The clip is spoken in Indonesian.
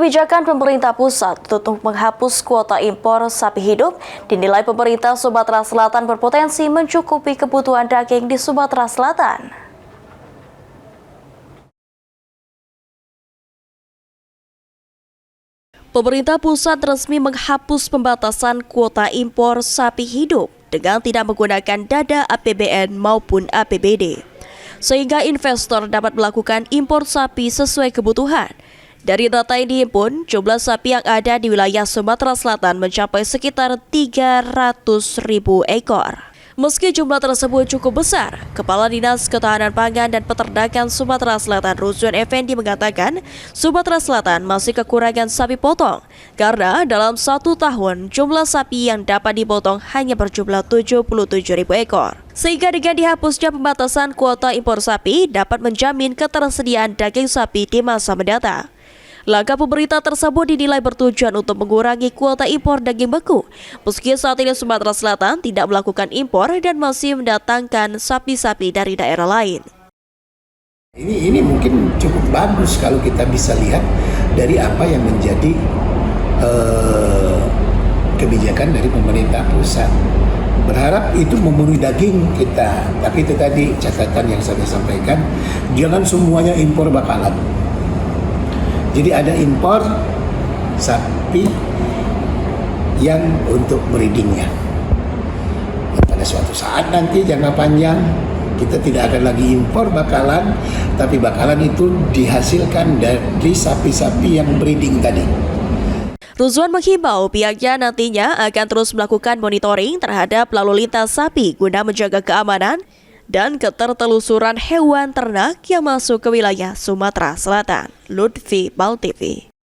Kebijakan pemerintah pusat untuk menghapus kuota impor sapi hidup dinilai pemerintah Sumatera Selatan berpotensi mencukupi kebutuhan daging di Sumatera Selatan. Pemerintah pusat resmi menghapus pembatasan kuota impor sapi hidup dengan tidak menggunakan dana APBN maupun APBD, sehingga investor dapat melakukan impor sapi sesuai kebutuhan. Dari data yang dihimpun, jumlah sapi yang ada di wilayah Sumatera Selatan mencapai sekitar 300.000 ekor. Meski jumlah tersebut cukup besar, Kepala Dinas Ketahanan Pangan dan Peternakan Sumatera Selatan Ruswan Effendi mengatakan Sumatera Selatan masih kekurangan sapi potong karena dalam 1 tahun jumlah sapi yang dapat dipotong hanya berjumlah 77.000 ekor. Sehingga dengan dihapusnya pembatasan kuota impor sapi dapat menjamin ketersediaan daging sapi di masa mendatang. Langkah pemerintah tersebut dinilai bertujuan untuk mengurangi kuota impor daging beku, meski saat ini Sumatera Selatan tidak melakukan impor dan masih mendatangkan sapi-sapi dari daerah lain. Ini mungkin cukup bagus kalau kita bisa lihat dari apa yang menjadi kebijakan dari pemerintah pusat. Berharap itu memenuhi daging kita, tapi itu tadi catatan yang saya sampaikan, jangan semuanya impor bakalan. Jadi ada impor sapi yang untuk breedingnya. Pada suatu saat nanti jangka panjang kita tidak akan lagi impor bakalan, tapi bakalan itu dihasilkan dari sapi-sapi yang breeding tadi. Ruswan menghimbau pihaknya nantinya akan terus melakukan monitoring terhadap lalu lintas sapi guna menjaga keamanan dan ketertelusuran hewan ternak yang masuk ke wilayah Sumatera Selatan. Lutfi, BAL TV.